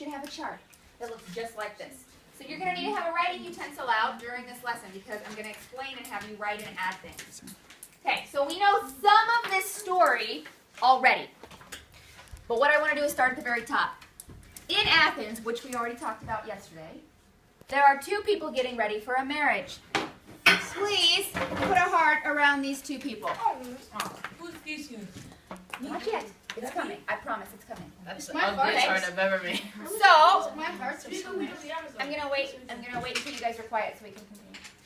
should have a chart that looks just like this. So you're going to need to have a writing utensil out during this lesson because I'm going to explain and have you write and add things. Okay, so we know some of this story already. But what I want to do is start at the very top. In Athens, which we already talked about yesterday, there are two people getting ready for a marriage. Please put a heart around these two people. Who's Theseus? Not yet. It's coming. I promise it's coming. That's the ugliest heart I've ever made. So, My heart's so I'm gonna wait until you guys are quiet so we can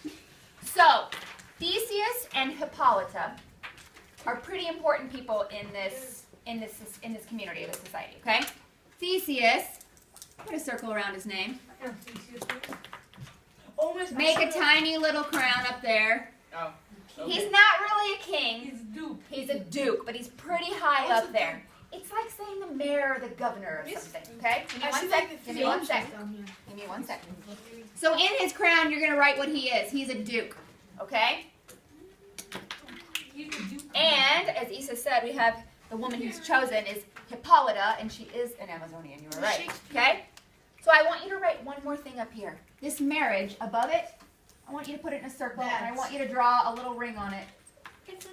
continue. So, Theseus and Hippolyta are pretty important people in this community, this society, okay? Theseus, put a circle around his name. Make a tiny little crown up there. Oh. Okay. He's not really a king. He's a duke. He's a duke, but he's pretty high up there. It's like saying the mayor or the governor or something, okay? Give me 1 second. Give me 1 second. Give me 1 second. So in his crown, you're going to write what he is. He's a duke, okay? And, as Issa said, we have the woman who's chosen is Hippolyta, and she is an Amazonian. You were right, okay? So I want you to write one more thing up here. This marriage, above it, I want you to put it in a circle, and I want you to draw a little ring on it.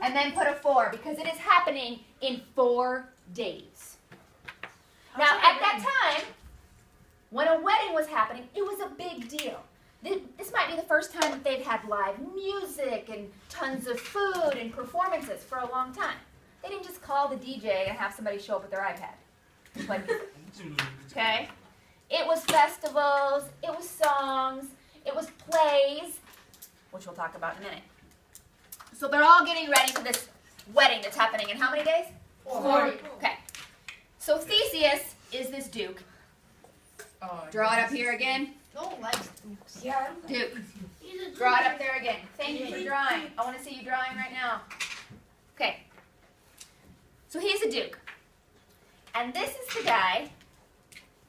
And then put a 4, because it is happening in 4 days. Now, at that time, when a wedding was happening, it was a big deal. This might be the first time that they've had live music and tons of food and performances for a long time. They didn't just call the DJ and have somebody show up with their iPad. But, okay? It was festivals, it was songs, it was plays, which we'll talk about in a minute. So they're all getting ready for this wedding that's happening in how many days? 40. Okay. So Theseus is this duke. Draw it up here again. No one likes dukes. Yeah. Duke. Draw it up there again. Thank you for drawing. I want to see you drawing right now. Okay. So he's a duke. And this is the guy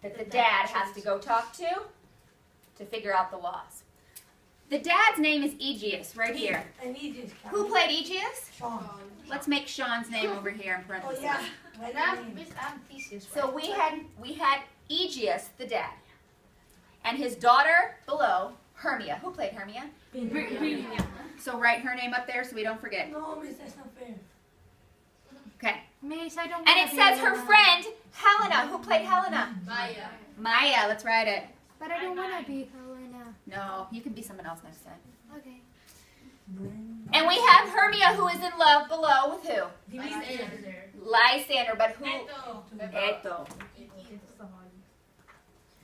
that the dad has to go talk to figure out the laws. The dad's name is Aegeus, right here. And Aegeus. Who played Aegeus? Sean. Let's make Sean's name over here in parentheses. Oh yeah. And I'm Theseus. So we had Aegeus, the dad, and his daughter below, Hermia. Who played Hermia? So write her name up there so we don't forget. No, miss, that's not fair. Okay. Miss, I don't. And it says her friend Helena. Who played Helena? Maya. Maya. Let's write it. But I don't want to be Helena. No, you can be someone else next time. Okay. And we have Hermia, who is in love below with who? Lysander. But who? Eto.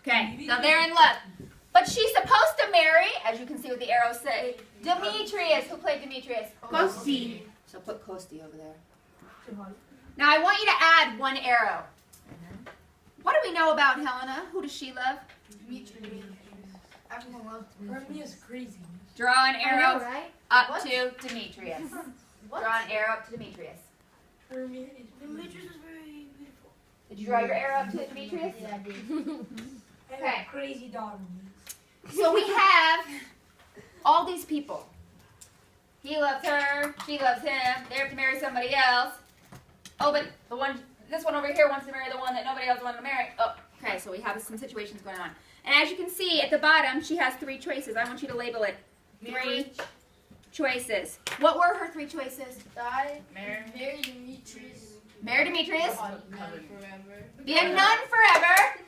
Okay, now they're in love. But she's supposed to marry, as you can see what the arrows say, Demetrius. Who played Demetrius? Kosti. So put Kosti over there. Now I want you to add 1 arrow. What do we know about Helena? Who does she love? Demetrius. Everyone loves Hermia's Demetrius. crazy. Draw an arrow right? up to Demetrius. What? Draw an arrow up to Demetrius. Hermia is Demetrius is very beautiful. Did you draw your arrow up to Demetrius? Yeah, I did. and Okay. a crazy daughter. So we have all these people. He loves her, she loves him, they have to marry somebody else. Oh, but this one over here wants to marry the one that nobody else wanted to marry. Oh, okay, so we have some situations going on. And as you can see at the bottom, she has 3 choices. I want you to label it 3 choices. What were her 3 choices? Marry Demetrius. Marry Demetrius, Forever. be a nun forever,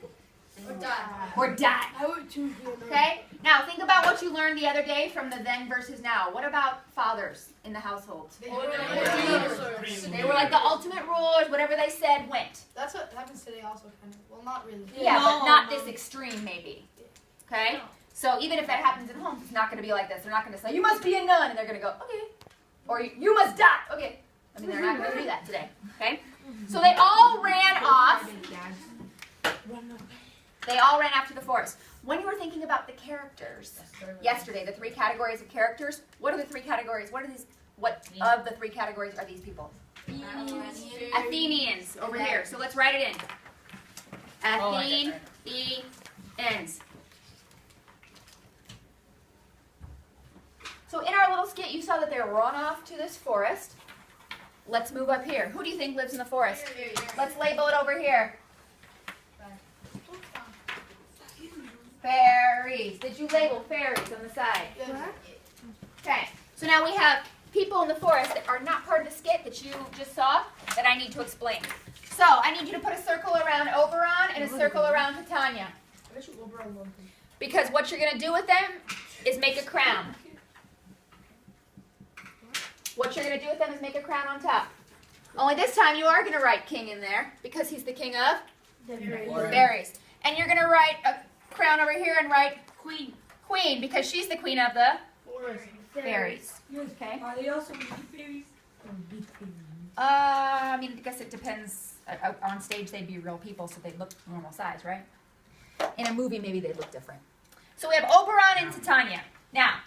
Or die. or die. I would choose the Okay? Now think about what you learned the other day from the then versus now. What about fathers in the household? They were like the ultimate rulers. Whatever they said went. That's what happens today also, kind of. Well, not really. Yeah, but not this extreme maybe. Okay? So even if that happens at home, it's not going to be like this. They're not going to say, you must be a nun. And they're going to go, okay. Or you must die. Okay. I mean, they're not going to do that today. Okay? So they all ran off. They all ran off to the forest. When you were thinking about the characters yesterday, the 3 categories of characters, what are the 3 categories? What of the 3 categories are these people? Athenians over here. So let's write it in. Athenians. So in our little skit, you saw that they run off to this forest. Let's move up here. Who do you think lives in the forest? Let's label it over here. fairies. Did you label fairies on the side? Okay. So now we have people in the forest that are not part of the skit that you just saw that I need to explain. So I need you to put a circle around Oberon and a circle around Titania. Because what you're going to do with them is make a crown. What you're going to do with them is make a crown on top. Only this time you are going to write king in there because he's the king of fairies. And you're going to write a crown over here and write queen. Queen because she's the queen of the fairies. Okay. Are they also big fairies? Or big fairies? I mean, I guess it depends. On stage, they'd be real people, so they'd look normal size, right? In a movie, maybe they'd look different. So we have Oberon and Titania. Now,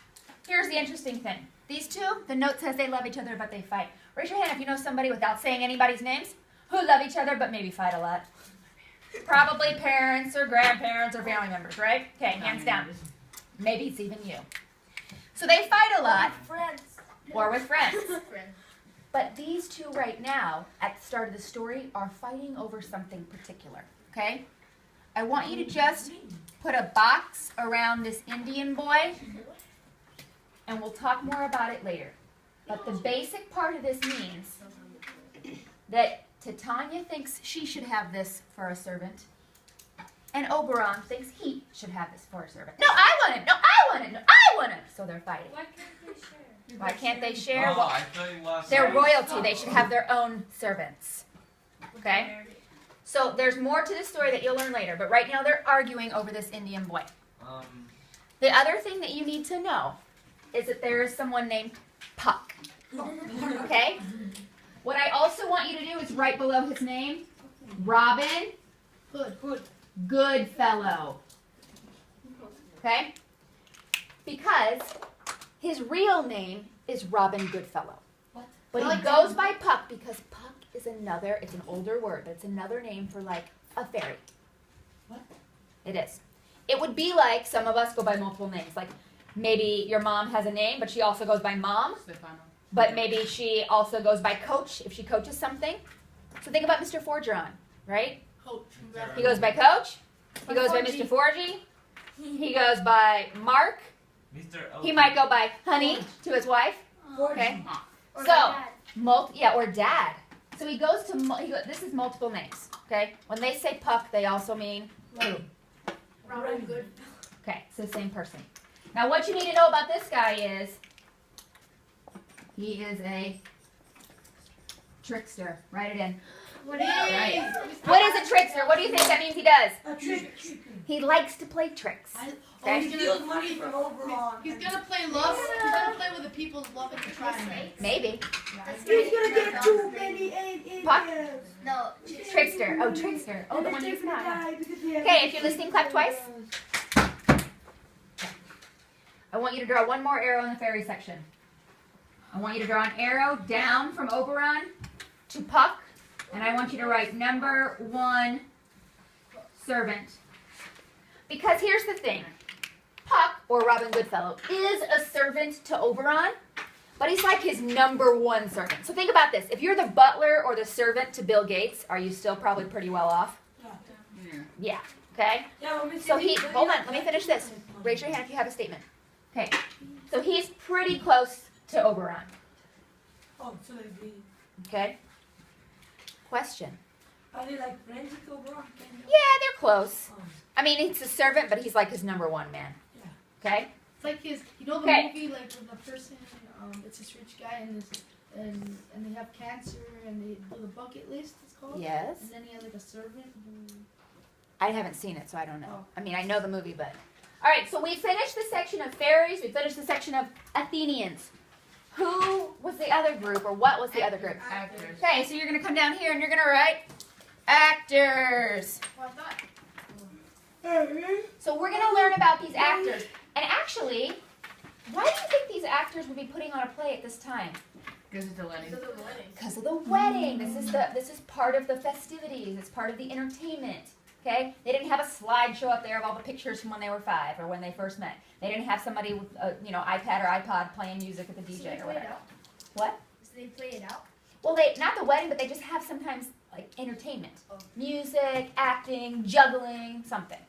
here's the interesting thing. These two, the note says they love each other, but they fight. Raise your hand if you know somebody without saying anybody's names who love each other, but maybe fight a lot. Probably parents or grandparents or family members, right? Okay, hands down. Maybe it's even you. So they fight a lot. Friends. Or with friends. But these two right now, at the start of the story, are fighting over something particular, okay? I want you to just put a box around this Indian boy, and we'll talk more about it later. But the basic part of this means that Titania thinks she should have this for a servant, and Oberon thinks he should have this for a servant. No, I want it! No, I want it! No, I want it! So they're fighting. Why can't they share? Oh, I thought you lost They're sight. royalty. They should have their own servants. Okay? So there's more to the story that you'll learn later, but right now they're arguing over this Indian boy. The other thing that you need to know is that there is someone named Puck. Okay? What I also want you to do is right below his name, Robin Goodfellow. Okay? Because his real name is Robin Goodfellow. But he goes by Puck because Puck is another, it's an older word, but it's another name for like a fairy. What? It is. It would be like some of us go by multiple names. Like maybe your mom has a name, but she also goes by mom. But maybe she also goes by coach if she coaches something. So think about Mr. Forgeron, right? Coach. He goes by coach. He goes by Mr. Forgy. He goes by Mark. He might go by honey to his wife. Okay. So, or dad. So he goes to, this is multiple names, okay? When they say Puck, they also mean who? Robin Good. Okay, so same person. Now what you need to know about this guy is, he is a trickster. Write it in. What is Right. What is a trickster? What do you think that means he does? A trick. He likes to play tricks. Okay? He steals money from Oberon. He's gonna play love. He's gonna play with the people who love and try him. Maybe. He's gonna get too many Puck? Indians. No. Trickster. Oh, trickster. Oh, the And one they're who's gonna not. die because they have Okay, if you're listening, clap twice. I want you to draw one more arrow in the fairy section. I want you to draw an arrow down from Oberon to Puck, and I want you to write number 1, servant. Because here's the thing. Puck, or Robin Goodfellow, is a servant to Oberon, but he's like his number 1 servant. So think about this. If you're the butler or the servant to Bill Gates, are you still probably pretty well off? Yeah. Okay? Yeah, well, So hold on, let me finish this. Raise your hand if you have a statement. Okay. So he's pretty close to Oberon. Oh, so they Okay? Question. are they like friends with Oberon? Yeah, they're close. Oh. I mean, he's a servant, but he's like his number 1 man. Yeah. Okay? It's like his, you know the Okay. movie like with the person, it's this rich guy and they have cancer and they do the bucket list. It's called. Yes. And then he has like a servant who. I haven't seen it, so I don't know. Oh. I mean, I know the movie, but. All right, so we finished the section of fairies. We finished the section of Athenians. Who was the other group, or what was the other group? Actors. Okay, so you're going to come down here and you're going to write actors. Well, I thought. So we're going to learn about these actors. And actually, why do you think these actors would be putting on a play at this time? Because it's a wedding. Because of the wedding. This is part of the festivities. It's part of the entertainment. Okay? They didn't have a slideshow up there of all the pictures from when they were 5 or when they first met. They didn't have somebody with a iPad or iPod playing music with a So they DJ or play it whatever. out. What? So they play it out. Well, not the wedding, but they just have sometimes like entertainment. Oh. Music, acting, juggling, something.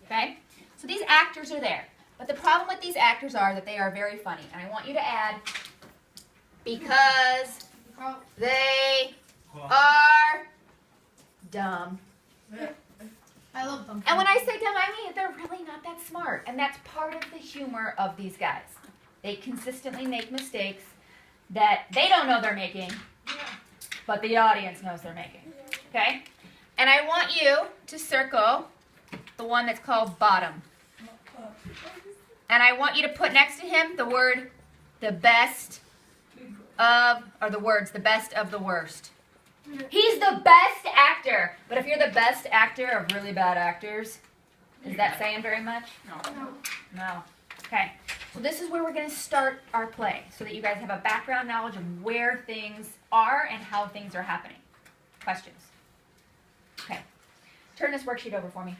Okay? So these actors are there. But the problem with these actors are that they are very funny. And I want you to add, because they are dumb. I love them. And when I say dumb, I mean they're really not that smart. And that's part of the humor of these guys. They consistently make mistakes that they don't know they're making, but the audience knows they're making. Okay? And I want you to circle the one that's called bottom. And I want you to put next to him the word the best of, or the words the best of the worst. He's the best actor. But if you're the best actor of really bad actors, is that saying very much? No. Okay. So this is where we're going to start our play so that you guys have a background knowledge of where things are and how things are happening. Questions? Okay. Turn this worksheet over for me.